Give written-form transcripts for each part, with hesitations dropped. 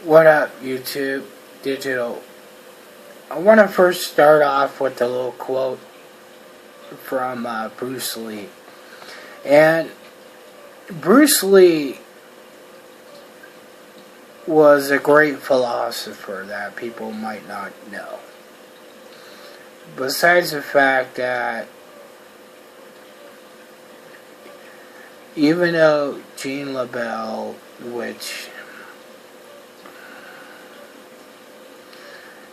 What up, YouTube Digital? I want to first start off with a little quote from Bruce Lee. And Bruce Lee was a great philosopher that people might not know. Besides the fact that even though Jean LaBelle, which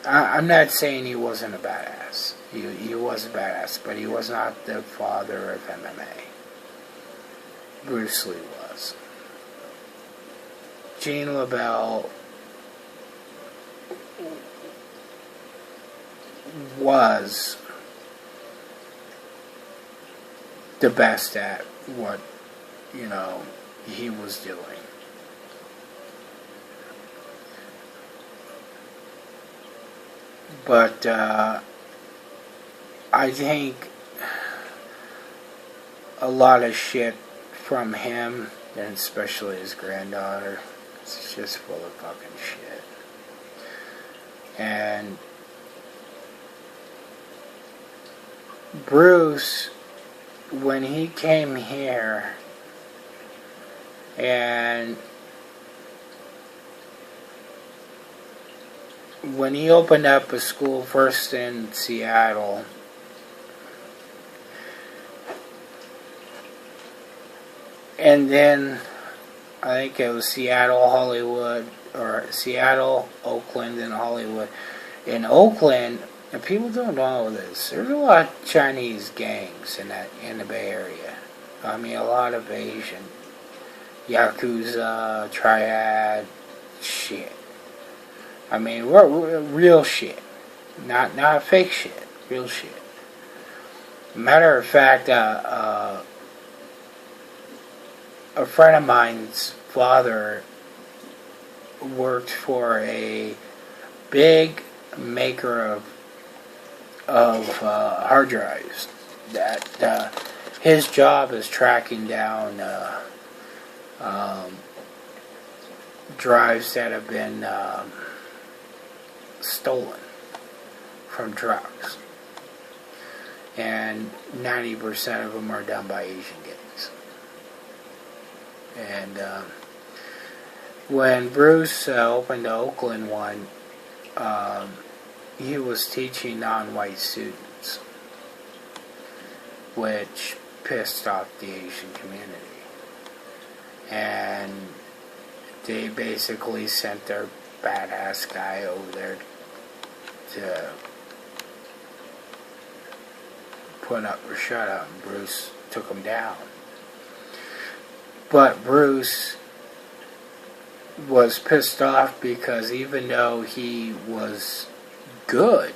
I'm not saying he wasn't a badass. He was a badass, but he was not the father of MMA. Bruce Lee was. Jean LaBelle was the best at what, he was doing. But I think a lot of shit from him, and especially his granddaughter, it's just full of fucking shit. And Bruce, when he came here, and when he opened up a school first in Seattle, and then I think it was Seattle, Hollywood, or Seattle, Oakland, and Hollywood. In Oakland, and people don't know this, there's a lot of Chinese gangs in the Bay Area. I mean, a lot of Asian, Yakuza, Triad, shit. I mean, we're real shit. Not fake shit. Real shit. Matter of fact, a friend of mine's father worked for a big maker of hard drives. That his job is tracking down drives that have been stolen from trucks, and 90% of them are done by Asian gangs. And when Bruce opened the Oakland one, he was teaching non-white students, which pissed off the Asian community, and they basically sent their badass guy over there to put up or shut up, and Bruce took him down. But Bruce was pissed off because even though he was good,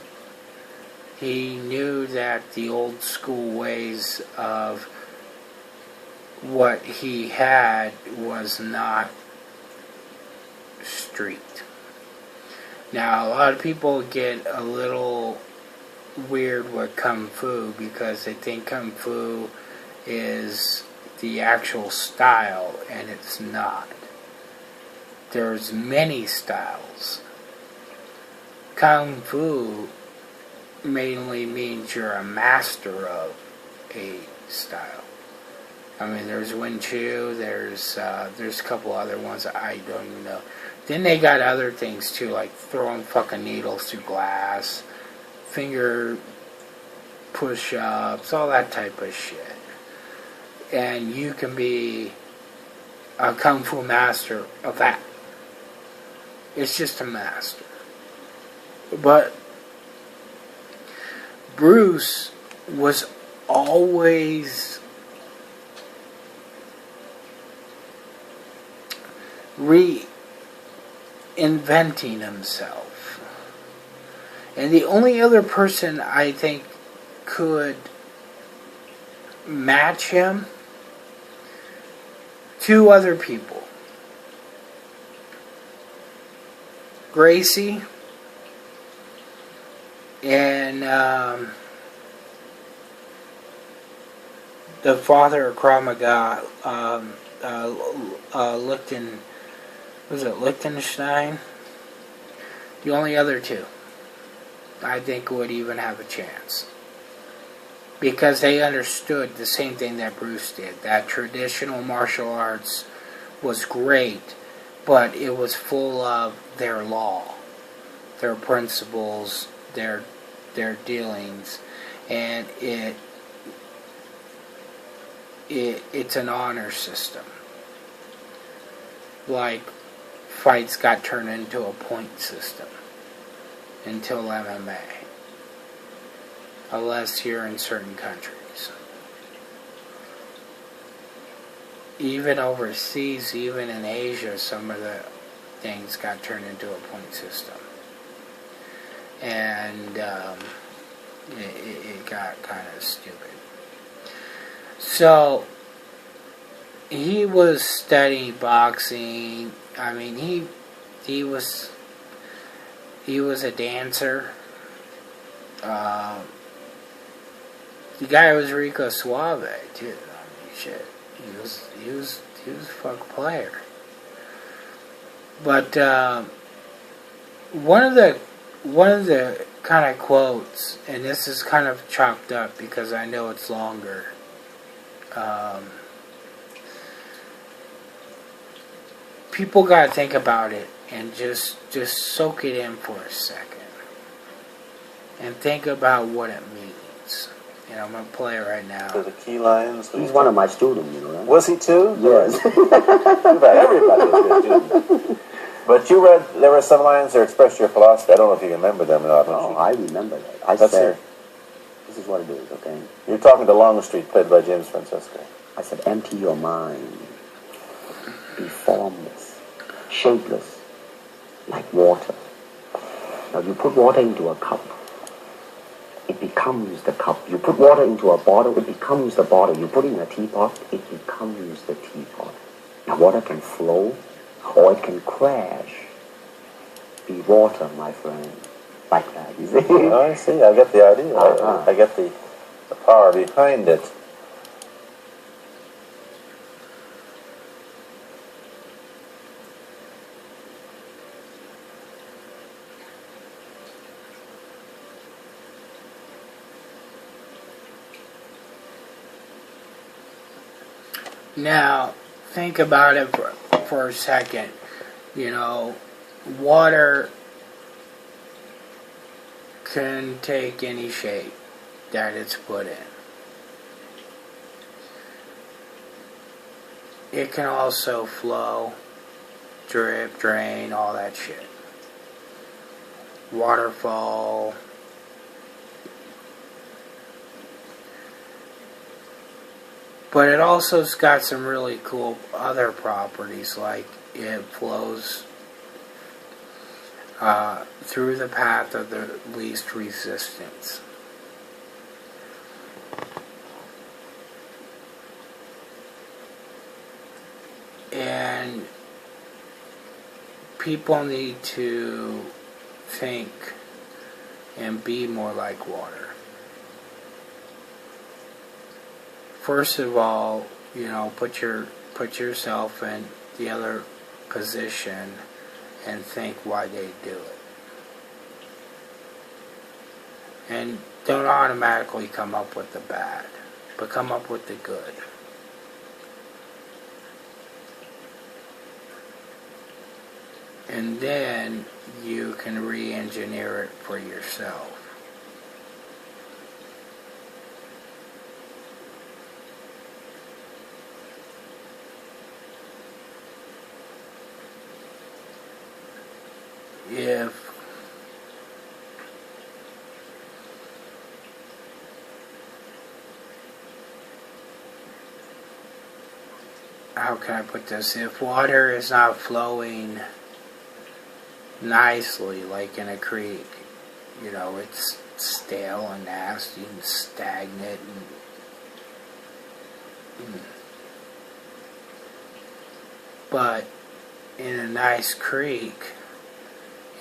he knew that the old school ways of what he had was not street. Now, a lot of people get a little weird with Kung Fu because they think Kung Fu is the actual style, and it's not. There's many styles. Kung Fu mainly means you're a master of a style. I mean, there's Wing Chun, there's a couple other ones that I don't even know. Then they got other things too, like throwing fucking needles through glass, finger push-ups, all that type of shit. And you can be a Kung Fu master of that. It's just a master. But Bruce was always reinventing himself. And the only other person I think could match him, two other people. Gracie and the father of Krav Maga, Lichtenstein? The only other two, I think, would even have a chance. Because they understood the same thing that Bruce did. That traditional martial arts was great, but it was full of their law, their principles, their dealings, and it's an honor system. Like, fights got turned into a point system until MMA. Unless you're in certain countries. Even overseas, even in Asia, some of the things got turned into a point system. And it got kind of stupid. So, he was studying boxing. I mean, he was a dancer. The guy was Rico Suave too. I mean, shit, he was a fuck player. But one of the kind of quotes, and this is kind of chopped up because I know it's longer. People gotta think about it and just soak it in for a second and think about what it means. You know, I'm going to play it right now. So the key lines. He's one of my students, you know, right? Was he too? Yes. Everybody was your student. But you read, there were some lines that expressed your philosophy. I don't know if you remember them or not. Oh, I remember that. I Let's said, hear. this is what it is, okay? You're talking to Longstreet, played by James Francisco. I said, empty your mind. Be formless, shapeless, like water. Now, you put water into a cup. It becomes the cup. You put water into a bottle, it becomes the bottle. You put it in a teapot, it becomes the teapot. Now water can flow, or it can crash. Be water, my friend. Like that, you see? Oh, I see. I get the idea. I get the power behind it. Now, think about it for a second. You know, water can take any shape that it's put in. It can also flow, drip, drain, all that shit. Waterfall. But it also's got some really cool other properties, like it flows through the path of the least resistance. And people need to think and be more like water. First of all, you know, put yourself in the other position and think why they do it. And don't automatically come up with the bad, but come up with the good. And then you can re-engineer it for yourself. How can I put this? If water is not flowing nicely, like in a creek, you know, it's stale and nasty and stagnant and but in a nice creek,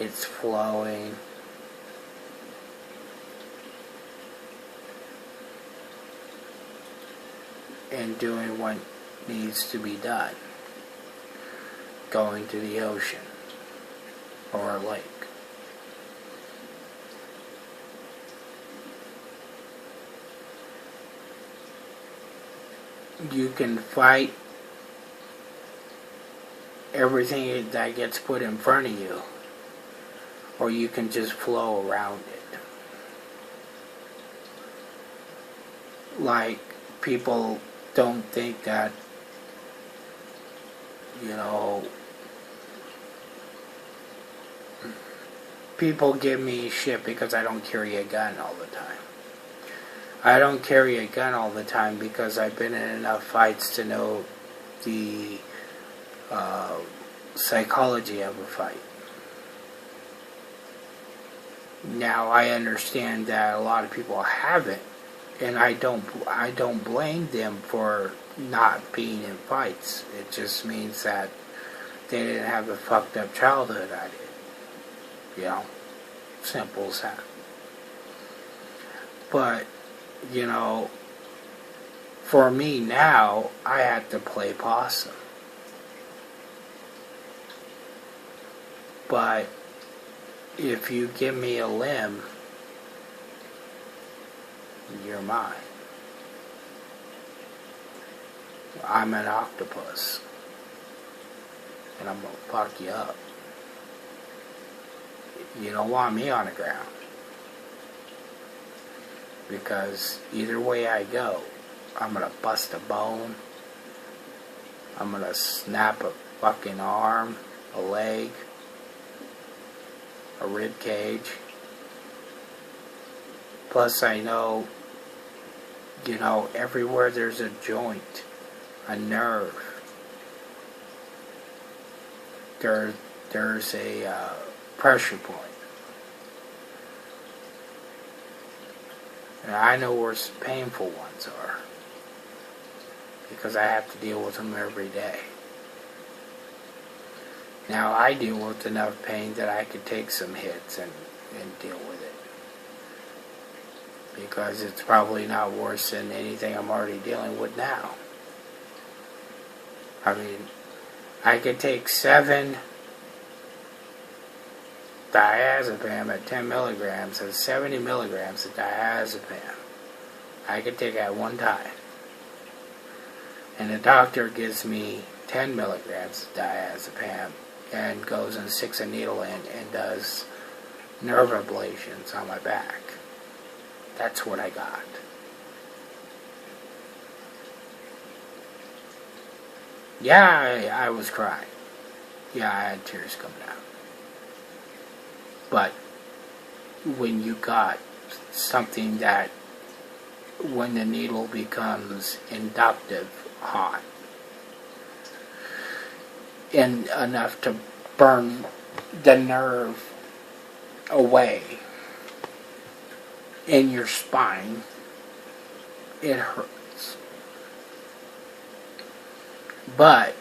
it's flowing. And doing what needs to be done. Going to the ocean or a lake. you can fight everything that gets put in front of you, or you can just flow around it. Like, people don't think that, you know, people give me shit because I don't carry a gun all the time. I don't carry a gun all the time because I've been in enough fights to know the psychology of a fight. Now, I understand that a lot of people haven't, and I don't blame them for not being in fights. It just means that they didn't have the fucked up childhood I did. You know, simple as that. But, you know, for me now, I have to play possum. But if you give me a limb, you're mine. I'm an octopus. And I'm gonna fuck you up. You don't want me on the ground. Because either way I go, I'm gonna bust a bone. I'm gonna snap a fucking arm, a leg, a rib cage. Plus I know, you know, everywhere there's a joint, a nerve, there's a pressure point. And I know where some painful ones are, because I have to deal with them every day. Now, I deal with enough pain that I could take some hits and deal with it. Because it's probably not worse than anything I'm already dealing with now. I mean, I could take 7 diazepam at 10 milligrams and 70 milligrams of diazepam. I could take at one time. And the doctor gives me 10 milligrams of diazepam and goes and sticks a needle in and does nerve ablations on my back. That's what I got. Yeah, I was crying. Yeah, I had tears coming out. But when you got something that, when the needle becomes inductive hot, and enough to burn the nerve away in your spine, it hurts. But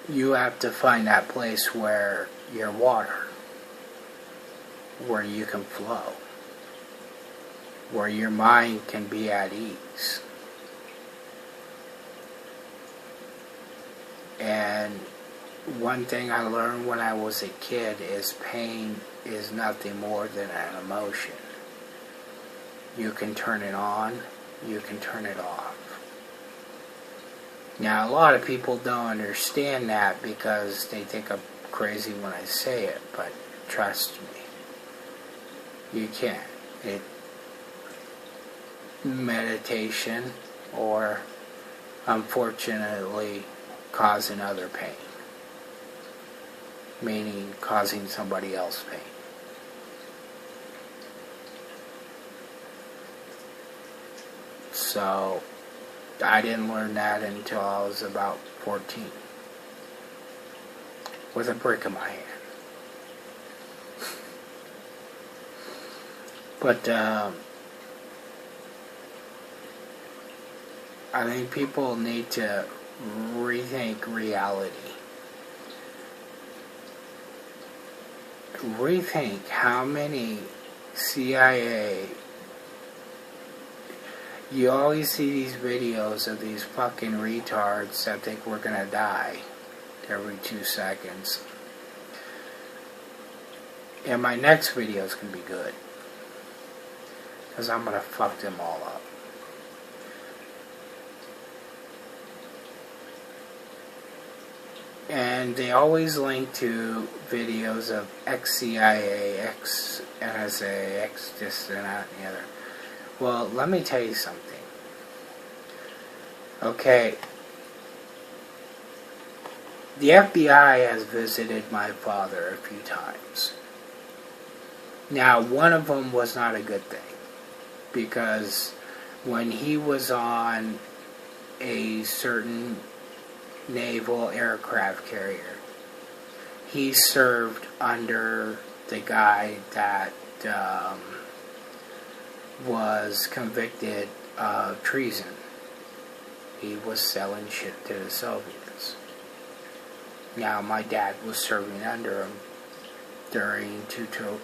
you have to find that place where you're water, where you can flow, where your mind can be at ease. And one thing I learned when I was a kid is pain is nothing more than an emotion. You can turn it on, you can turn it off. Now, a lot of people don't understand that because they think I'm crazy when I say it, but trust me, you can't. Meditation, or unfortunately causing other pain, meaning causing somebody else pain. So I didn't learn that until I was about 14, with a brick in my hand. But I think people need to rethink reality. Rethink how many CIA... You always see these videos of these fucking retards that think we're gonna die every 2 seconds. And my next video is gonna be good, because I'm gonna fuck them all up. And they always link to videos of ex-CIA, ex-NSA, ex-this and that and the other. Well, let me tell you something. Okay. The FBI has visited my father a few times. Now, one of them was not a good thing. Because when he was on a certain naval aircraft carrier, he served under the guy that was convicted of treason. He was selling shit to the Soviets. Now, my dad was serving under him during two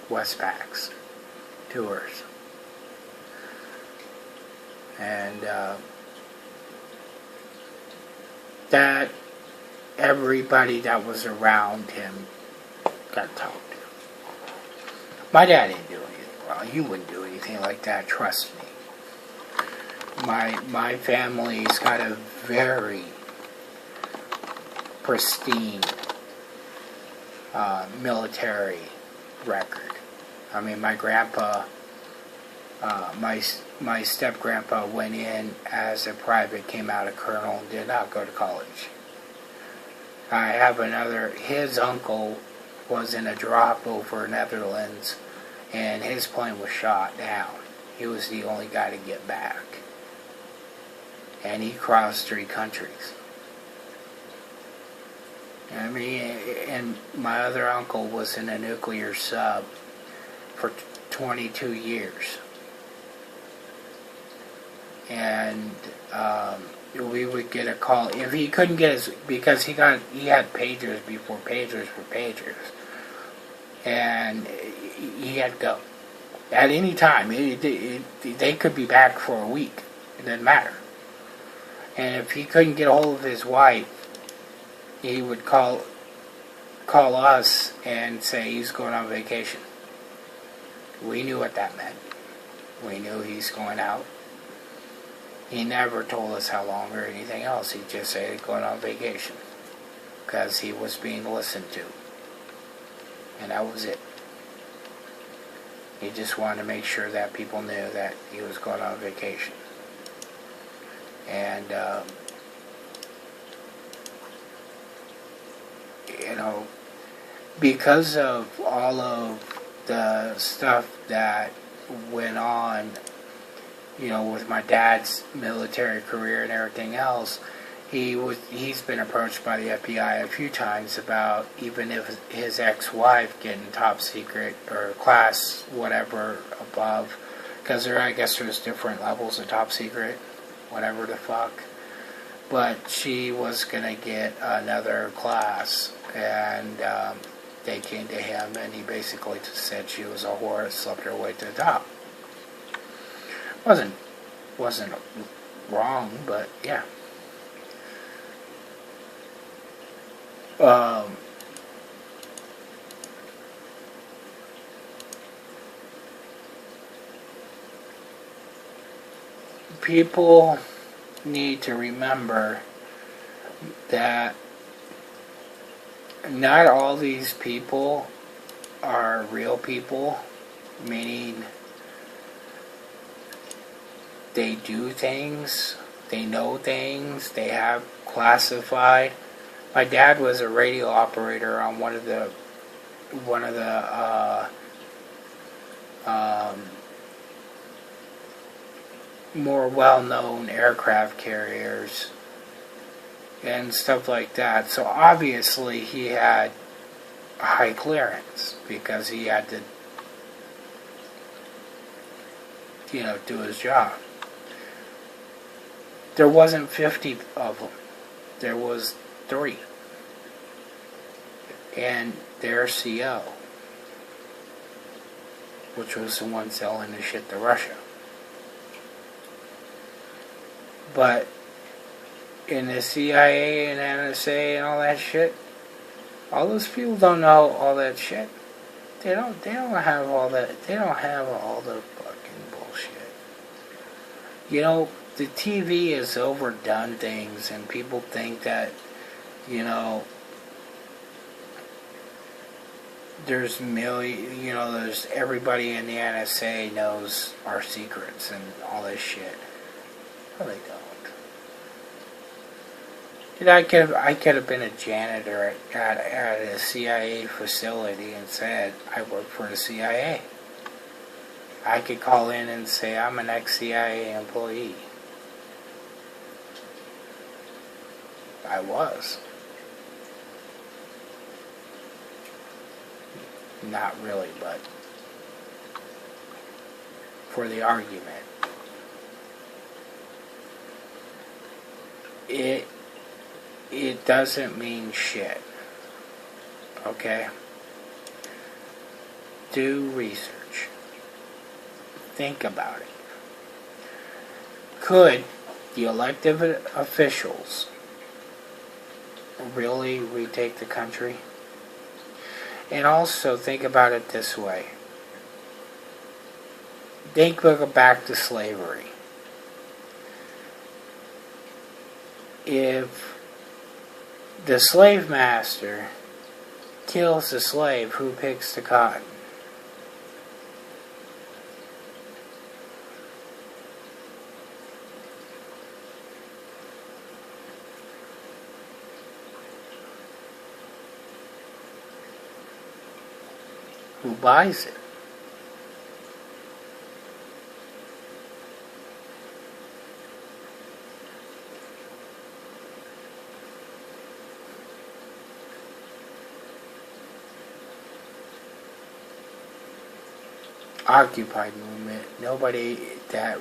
Westpacs tours. And that everybody that was around him got talked to. My dad didn't do anything wrong. He wouldn't do anything like that, trust me. My family's got a very pristine military record. I mean, my grandpa, my step-grandpa went in as a private, came out a colonel, and did not go to college. I have his uncle was in a drop over Netherlands, and his plane was shot down. He was the only guy to get back. And he crossed 3 countries. I mean, and my other uncle was in a nuclear sub for 22 years. And we would get a call if he couldn't get his, because he had pagers before pagers were pagers, and he had to go at any time. They could be back for a week. It didn't matter. And if he couldn't get a hold of his wife, he would call us and say he's going on vacation. We knew what that meant. We knew he's going out. He never told us how long or anything else. He just said he's going on vacation because he was being listened to. And that was it. He just wanted to make sure that people knew that he was going on vacation. And, because of all of the stuff that went on, with my dad's military career and everything else, he's been approached by the FBI a few times about even if his ex-wife getting top secret or class whatever above, because I guess there's different levels of top secret, whatever the fuck. But she was gonna get another class, and they came to him, and he basically just said she was a whore that slept her way to the top. Wasn't wrong, but yeah. People need to remember that not all these people are real people, meaning they do things, they know things, they have classified. My dad was a radio operator on one of the more well-known aircraft carriers and stuff like that. So obviously he had high clearance because he had to, do his job. There wasn't 50 of them. There was 3. And their CO, which was the one selling the shit to Russia. But in the CIA and NSA and all that shit, all those people don't know all that shit. They don't have all that. They don't have all the fucking bullshit. The TV has overdone things, and people think that You know, there's there's everybody in the NSA knows our secrets and all this shit. No, they don't. Dude, I could have been a janitor at a CIA facility and said I work for the CIA. I could call in and say I'm an ex-CIA employee. I was. Not really, but for the argument. It doesn't mean shit. Okay? Do research. Think about it. Could the elected officials really retake the country? And also think about it this way. Think back to slavery. If the slave master kills the slave, who picks the cotton? Who buys it? Occupy movement. Nobody that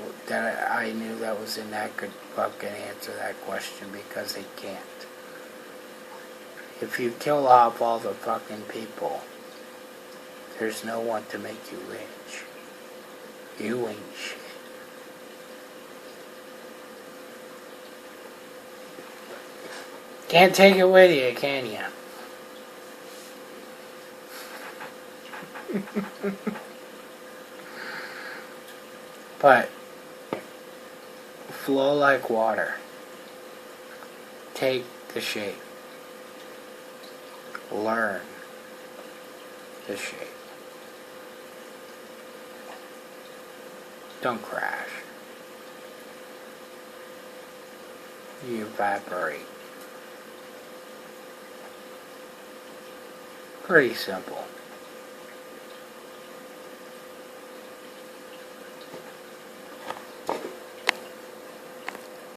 I knew that was in that could fucking answer that question because they can't. If you kill off all the fucking people, there's no one to make you rich. You ain't shit. Can't take it with you, can you? But flow like water. Take the shape. Learn the shape. Don't crash. You evaporate. Pretty simple.